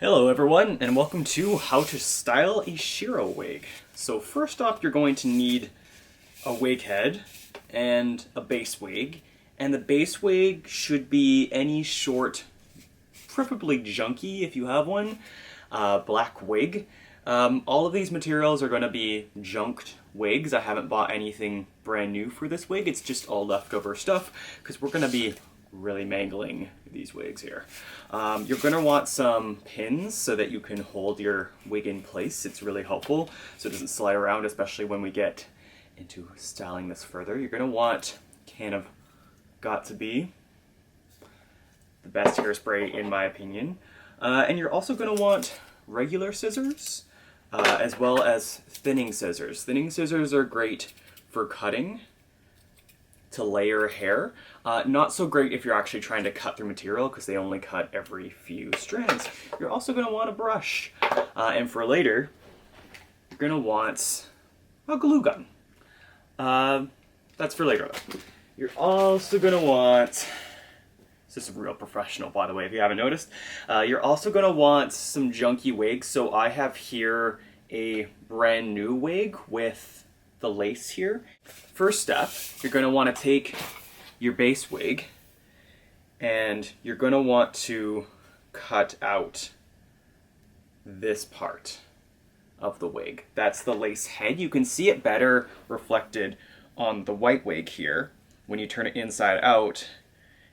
Hello everyone, and welcome to how to style a Shiro wig. So first off, you're going to need a wig head and a base wig. And the base wig should be any short, preferably junky if you have one, black wig. All of these materials are going to be junked wigs. I haven't bought anything brand new for this wig. It's just all leftover stuff because we're going to be really mangling these wigs here. You're going to want some pins so that you can hold your wig in place. It's really helpful so it doesn't slide around, especially when we get into styling this further. You're going to want kind of got to be the best hairspray in my opinion. And you're also going to want regular scissors as well as thinning scissors. Thinning scissors are great for cutting to layer hair. Not so great if you're actually trying to cut through material because they only cut every few strands. You're also going to want a brush. And for later, you're going to want a glue gun. That's for later though. You're also going to want, this is real professional by the way if you haven't noticed, you're also going to want some junky wigs. So I have here a brand new wig with the lace here. First step, you're going to want to take your base wig and you're going to want to cut out this part of the wig. That's the lace head. You can see it better reflected on the white wig here. When you turn it inside out,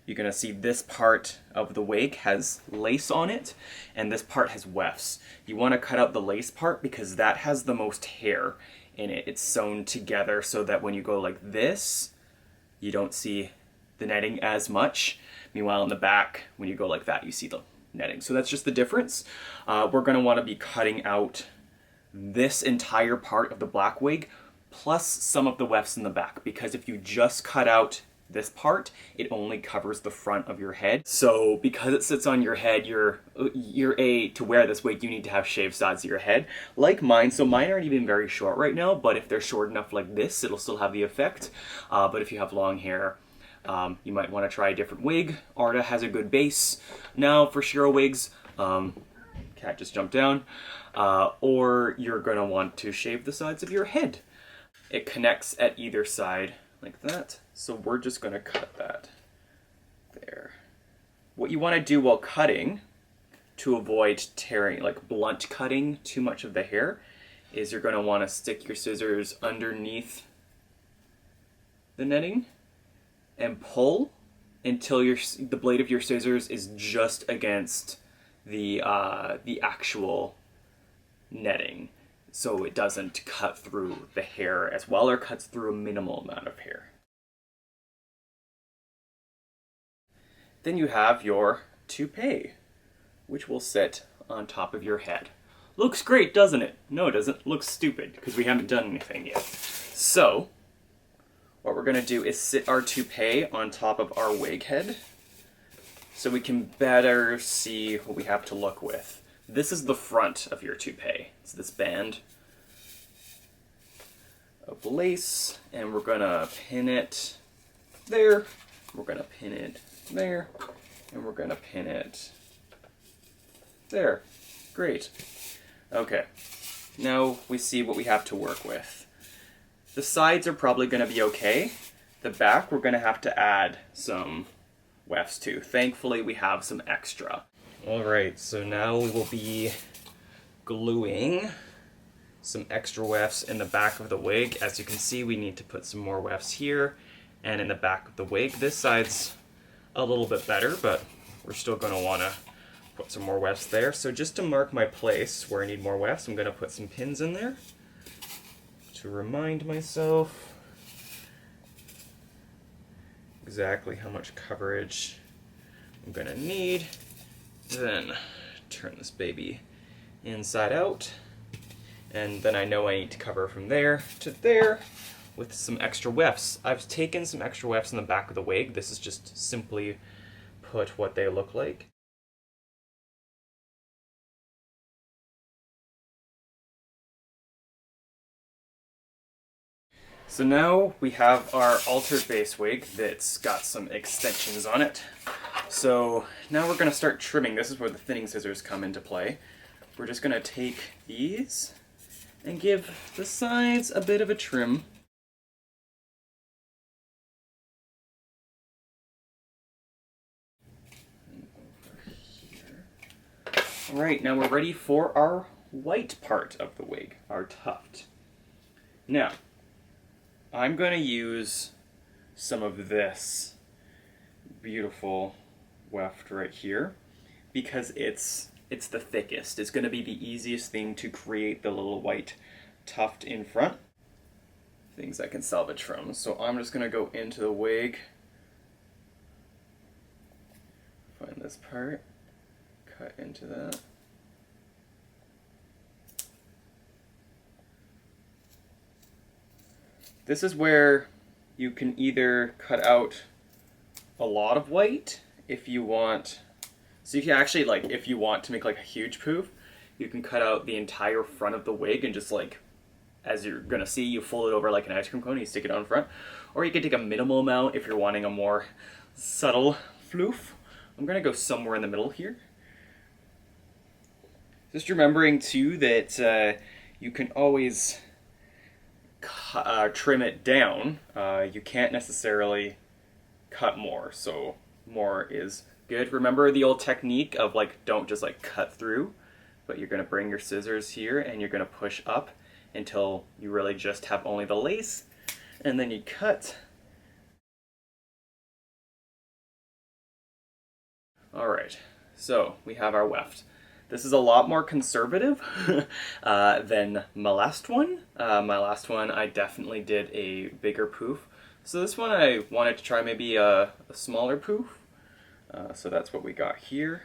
you're going to see this part of the wig has lace on it and this part has wefts. You want to cut out the lace part because that has the most hair in it. It's sewn together so that when you go like this, you don't see the netting as much. Meanwhile, in the back, when you go like that, you see the netting. So that's just the difference. We're going to want to be cutting out this entire part of the black wig plus some of the wefts in the back, because if you just cut out this part, it only covers the front of your head. So because it sits on your head, to wear this wig, you need to have shaved sides of your head. Like mine, so mine aren't even very short right now, but if they're short enough like this, it'll still have the effect. But if you have long hair, you might want to try a different wig. Arta has a good base now for Shiro wigs. Cat just jumped down. Or you're going to want to shave the sides of your head. It connects at either side like that. So we're just going to cut that there. What you want to do while cutting to avoid tearing, like blunt cutting too much of the hair, is you're going to want to stick your scissors underneath the netting and pull until the blade of your scissors is just against the actual netting, so it doesn't cut through the hair as well or cuts through a minimal amount of hair. Then you have your toupee, which will sit on top of your head. Looks great, doesn't it? No, it doesn't. Looks stupid because we haven't done anything yet. So what we're going to do is sit our toupee on top of our wig head so we can better see what we have to look with. This is the front of your toupee. It's this band of lace, and we're going to pin it there. We're going to pin it there, and we're going to pin it there. Great. Okay, now we see what we have to work with. The sides are probably going to be okay. The back, we're going to have to add some wefts to. Thankfully, we have some extra. Alright, so now we will be gluing some extra wefts in the back of the wig. As you can see, we need to put some more wefts here and in the back of the wig. This side's a little bit better, but we're still going to want to put some more wefts there. So just to mark my place where I need more wefts, I'm going to put some pins in there to remind myself exactly how much coverage I'm going to need. Then turn this baby inside out, and then I know I need to cover from there to there with some extra wefts. I've taken some extra wefts in the back of the wig. This is just simply put what they look like. So now we have our altered base wig that's got some extensions on it. So now we're going to start trimming. This is where the thinning scissors come into play. We're just going to take these and give the sides a bit of a trim. All right, now we're ready for our white part of the wig, our tuft. Now, I'm going to use some of this beautiful weft right here because it's the thickest. It's going to be the easiest thing to create the little white tuft in front. Things I can salvage from. So I'm just going to go into the wig, find this part, cut into that. This is where you can either cut out a lot of white if you want. So you can actually, like, if you want to make like a huge poof, you can cut out the entire front of the wig and just like, as you're gonna see, you fold it over like an ice cream cone and you stick it on front. Or you can take a minimal amount if you're wanting a more subtle floof. I'm gonna go somewhere in the middle here. Just remembering too that you can always trim it down. You can't necessarily cut more, so more is good. Remember the old technique of like, don't just like cut through, but you're gonna bring your scissors here and you're gonna push up until you really just have only the lace, and then you cut. All right, so we have our weft. This is a lot more conservative than my last one. My last one, I definitely did a bigger poof. So this one I wanted to try maybe a smaller poof. So that's what we got here.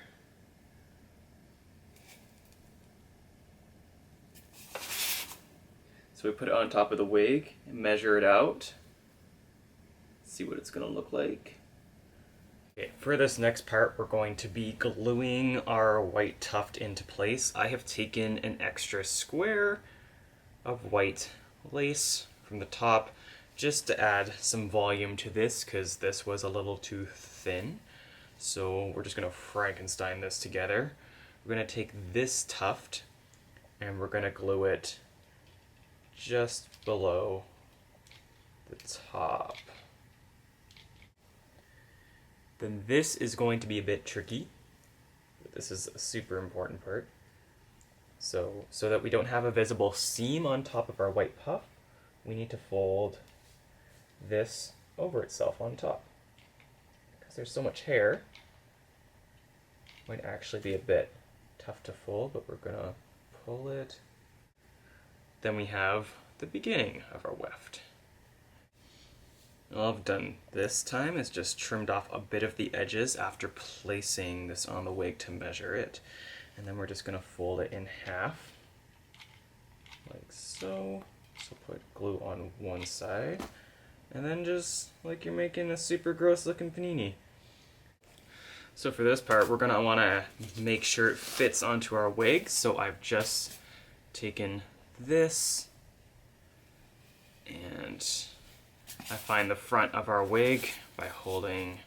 So we put it on top of the wig and measure it out. See what it's gonna look like. Okay, for this next part, we're going to be gluing our white tuft into place. I have taken an extra square of white lace from the top just to add some volume to this because this was a little too thin. So we're just going to Frankenstein this together. We're going to take this tuft and we're going to glue it just below the top. Then this is going to be a bit tricky. But this is a super important part. So that we don't have a visible seam on top of our white puff, we need to fold this over itself on top. Because there's so much hair, it might actually be a bit tough to fold, but we're gonna pull it. Then we have the beginning of our weft. All I've done this time is just trimmed off a bit of the edges after placing this on the wig to measure it. And then we're just going to fold it in half, like so. So put glue on one side, and then just like you're making a super gross looking panini. So for this part, we're going to want to make sure it fits onto our wig. So I've just taken this and I find the front of our wig by holding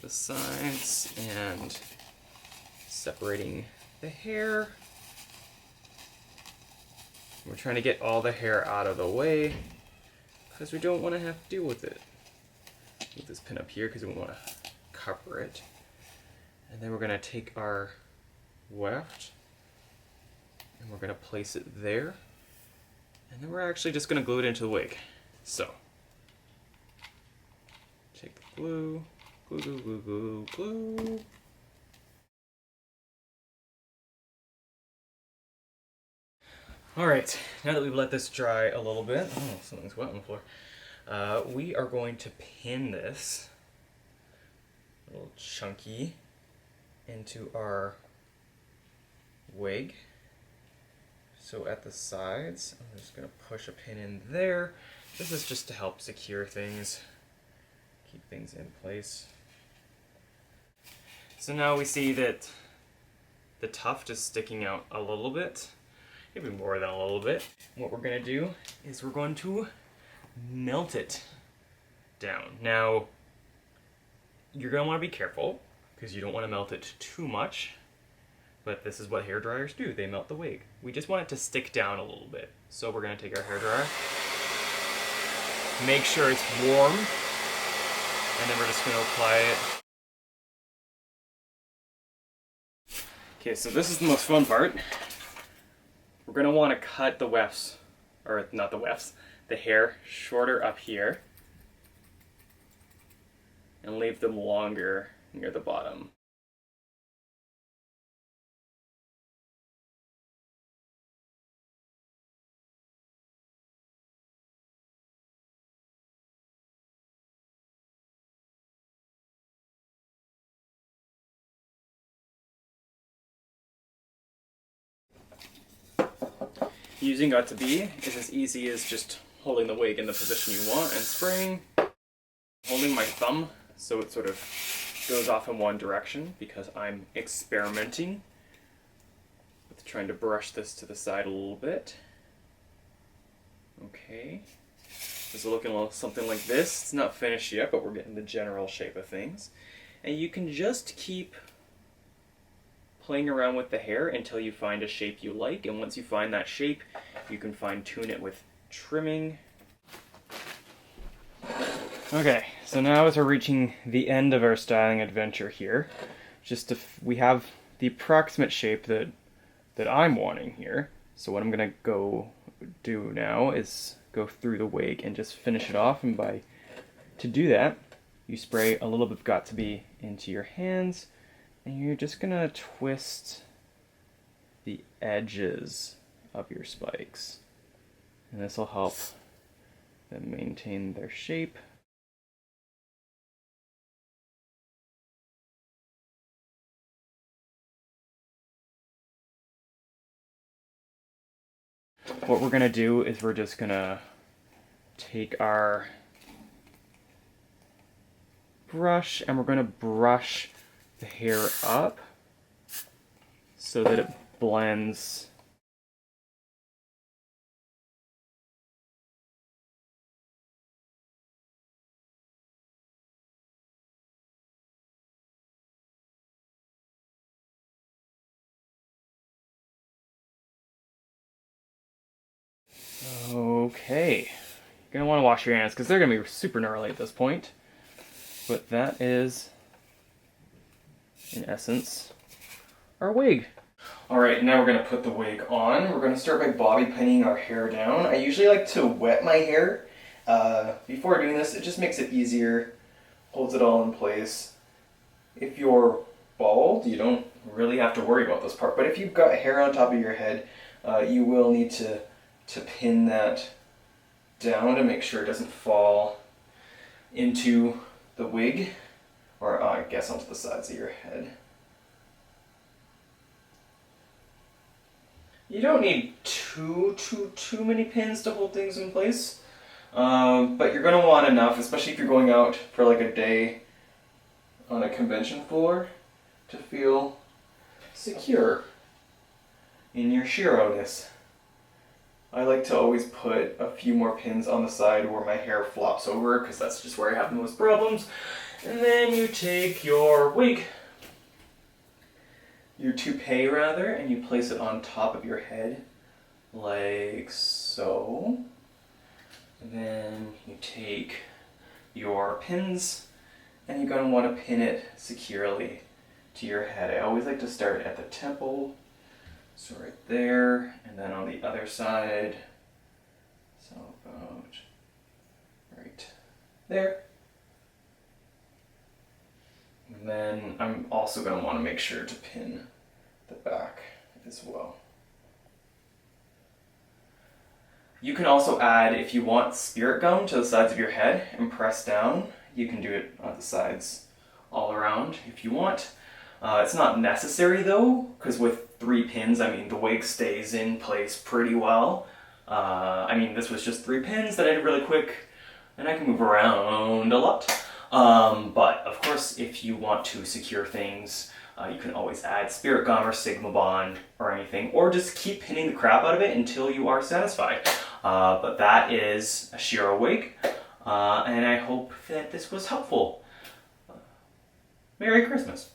the sides and separating the hair. We're trying to get all the hair out of the way because we don't want to have to deal with it. Move this pin up here because we want to cover it. And then we're going to take our weft and we're going to place it there. And then we're actually just going to glue it into the wig. So take the glue, glue, glue, glue, glue, glue. All right, now that we've let this dry a little bit, oh, something's wet on the floor. We are going to pin this a little chunky into our wig. So at the sides, I'm just going to push a pin in there. This is just to help secure things, keep things in place. So now we see that the tuft is sticking out a little bit, maybe more than a little bit. What we're going to do is we're going to melt it down. Now, you're going to want to be careful because you don't want to melt it too much. But this is what hair dryers do. They melt the wig. We just want it to stick down a little bit. So we're going to take our hair dryer, make sure it's warm, and then we're just going to apply it. Okay, so this is the most fun part. We're going to want to cut the wefts, or not the wefts, the hair shorter up here, and leave them longer near the bottom. Using got to be is as easy as just holding the wig in the position you want and spraying. Holding my thumb so it sort of goes off in one direction because I'm experimenting with trying to brush this to the side a little bit. Okay, it's looking a little something like this. It's not finished yet, but we're getting the general shape of things. And you can just keep playing around with the hair until you find a shape you like, and once you find that shape, you can fine-tune it with trimming. Okay, so now as we're reaching the end of our styling adventure here, we have the approximate shape that I'm wanting here. So what I'm gonna go do now is go through the wig and just finish it off, and to do that, you spray a little bit of Got To Be into your hands, and you're just gonna twist the edges of your spikes. And this will help them maintain their shape. What we're gonna do is we're just gonna take our brush and we're gonna brush the hair up so that it blends. Okay, you're gonna want to wash your hands because they're gonna be super gnarly at this point. But that is, in essence, our wig. Alright, now we're going to put the wig on. We're going to start by bobby pinning our hair down. I usually like to wet my hair before doing this. It just makes it easier, holds it all in place. If you're bald, you don't really have to worry about this part. But if you've got hair on top of your head, you will need to pin that down to make sure it doesn't fall into the wig, or I guess onto the sides of your head. You don't need too many pins to hold things in place, but you're going to want enough, especially if you're going out for like a day on a convention floor, to feel secure in your Shiro-ness. I like to always put a few more pins on the side where my hair flops over, because that's just where I have the most problems. And then you take your wig, your toupee rather, and you place it on top of your head, like so. And then you take your pins, and you're going to want to pin it securely to your head. I always like to start at the temple. So right there, and then on the other side, so about right there. And then I'm also going to want to make sure to pin the back as well. You can also add, if you want, spirit gum to the sides of your head and press down. You can do it on the sides all around if you want. It's not necessary though, because with 3 pins, I mean, the wig stays in place pretty well. I mean, this was just 3 pins that I did really quick, and I can move around a lot. But of course, if you want to secure things, you can always add spirit gum or Sigma Bond or anything, or just keep pinning the crap out of it until you are satisfied. But that is a Shiro wig, and I hope that this was helpful. Merry Christmas.